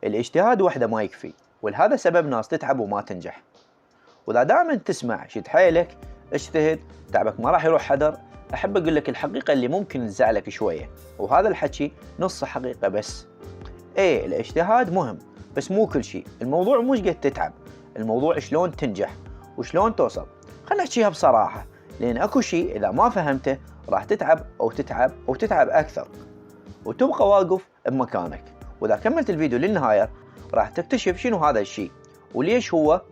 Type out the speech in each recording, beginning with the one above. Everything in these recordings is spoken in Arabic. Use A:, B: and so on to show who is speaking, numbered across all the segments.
A: الاجتهاد وحده ما يكفي، ولهذا سبب ناس تتعب وما تنجح. وإذا دائما تسمع شد حيلك، اجتهد، تعبك ما راح يروح حدر، أحب أقول لك الحقيقة اللي ممكن تزعلك شوية، وهذا الحكي نص حقيقة بس. إيه، الاجتهاد مهم بس مو كل شيء. الموضوع مش قد تتعب، الموضوع شلون تنجح وشلون توصل. خلنا نحكيها بصراحة، لأن أكو شيء إذا ما فهمته راح تتعب أو تتعب أو تتعب أكثر وتبقى واقف بمكانك. وإذا كملت الفيديو للنهاية راح تكتشف شنو هذا الشيء وليش هو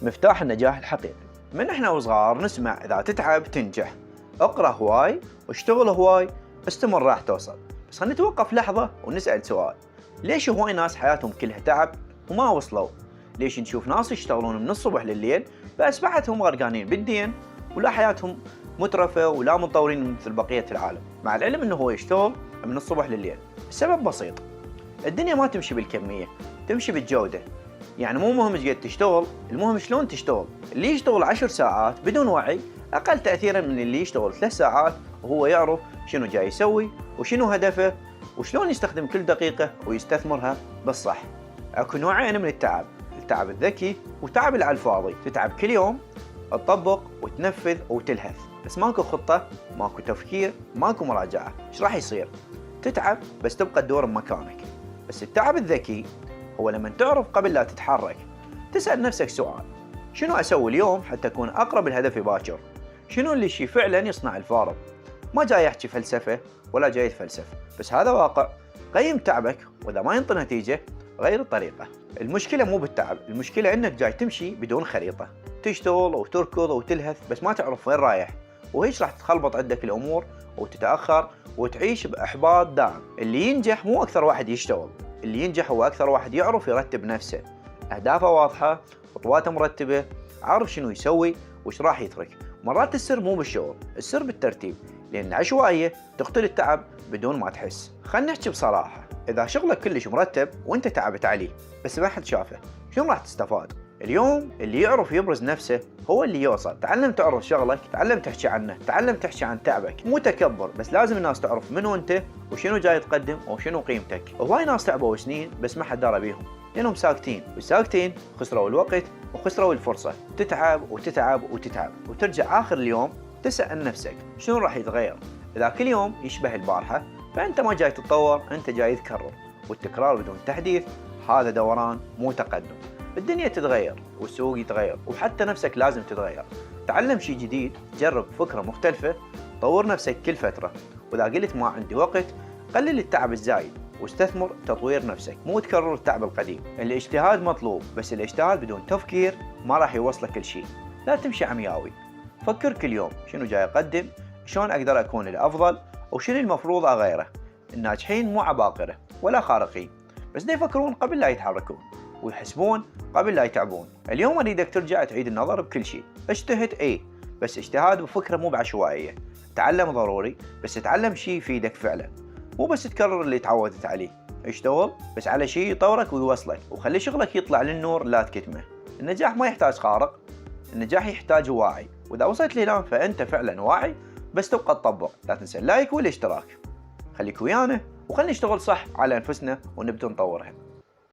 A: مفتاح النجاح الحقيقي. من احنا وصغار نسمع إذا تتعب تنجح، اقرأ هواي واشتغل هواي، استمر راح توصل. بس خلينا نتوقف لحظة ونسأل سؤال، ليش هواي ناس حياتهم كلها تعب وما وصلوا؟ ليش نشوف ناس يشتغلون من الصبح لليل فأصبحتهم غرقانين بالدين ولا حياتهم مترفة ولا متطورين مثل بقية العالم، مع العلم انه هو يشتغل من الصبح لليل؟ السبب بسيط، الدنيا ما تمشي بالكمية، تمشي بالجودة. يعني مو مهم ايش قد تشتغل، المهم شلون تشتغل. اللي يشتغل 10 ساعات بدون وعي أقل تأثيرا من اللي يشتغل 3 ساعات وهو يعرف شنو جاي يسوي وشنو هدفه وشلون يستخدم كل دقيقة ويستثمرها بالصح. اكو نوعين من التعب، التعب الذكي والتعب اللي على الفاضي. تتعب كل يوم، تطبق وتنفذ وتلهث، بس ماكو خطة، ماكو تفكير، ماكو مراجعة. ايش راح يصير؟ تتعب بس تبقى تدور بمكانك. بس التعب الذكي هو لما تعرف قبل لا تتحرك، تسأل نفسك سؤال، شنو أسوي اليوم حتى أكون أقرب لهدفي باكر؟ شنو اللي شي فعلا يصنع الفارق؟ ما جاي أحكي فلسفة ولا جاي أتفلسف، بس هذا واقع. قيم تعبك، وإذا ما ينطي نتيجة غير الطريقة. المشكلة مو بالتعب، المشكلة إنك جاي تمشي بدون خريطة، تشتغل وتركض وتلهث بس ما تعرف وين رايح، وهيش راح تتخلبط عندك الأمور وتتأخر وتعيش بإحباط دائم. اللي ينجح مو أكثر واحد يشتغل، اللي ينجح هو أكثر واحد يعرف يرتب نفسه، أهدافه واضحة، خطواته مرتبة، عارف شنو يسوي وش راح يترك. مرات السر مو بالشغل، السر بالترتيب، لأن العشوائية تقتل التعب بدون ما تحس. خلنا نحكي بصراحة، إذا شغلك كلش مرتب وأنت تعبت عليه بس ما حد شافه، شنو راح تستفاد؟ اليوم اللي يعرف يبرز نفسه هو اللي يوصل. تعلم تعرف شغلك، تعلم تحكي عنه، تعلم تحكي عن تعبك. مو تكبر، بس لازم الناس تعرف منو انت وشنو جاي تقدم وشنو قيمتك. هواي ناس تعبوا سنين بس ما حد دار بيهم لانهم ساكتين، والساكتين خسروا الوقت وخسروا الفرصة. تتعب وتتعب وتتعب وترجع آخر اليوم تسأل نفسك شنو راح يتغير. إذا كل يوم يشبه البارحة فأنت ما جاي تتطور، أنت جاي تكرر، والتكرار بدون تحديث هذا دوران مو تقدم. الدنيا تتغير والسوق يتغير وحتى نفسك لازم تتغير. تعلم شيء جديد، جرب فكرة مختلفة، طور نفسك كل فترة. وإذا قلت ما عندي وقت، قلل التعب الزايد واستثمر تطوير نفسك، مو تكرر التعب القديم. الاجتهاد مطلوب، بس الاجتهاد بدون تفكير ما راح يوصلك كل شيء. لا تمشي عمياوي، فكر كل يوم شنو جاي أقدم، شلون أقدر أكون الأفضل، وشنو المفروض أغيره. الناجحين مو عباقرة ولا خارقين، بس دا يفكرون قبل لا يتحركون ويحسبون قبل لا يتعبون. اليوم أريدك ترجع تعيد النظر بكل شيء. اجتهد إيه، بس اجتهاد بفكرة مو بعشوائية. تعلم ضروري، بس تعلم شيء يفيدك فعلا، مو بس تكرر اللي تعودت عليه. اشتغل بس على شيء يطورك ويوصلك، وخلي شغلك يطلع للنور لا تكتمه. النجاح ما يحتاج خارق، النجاح يحتاج واعي. وإذا وصلت لهنا فأنت فعلا واعي، بس تبقى تطبق. لا تنسى اللايك والاشتراك. خليك ويانا وخلينا نشتغل صح على أنفسنا ونبدأ نطورها.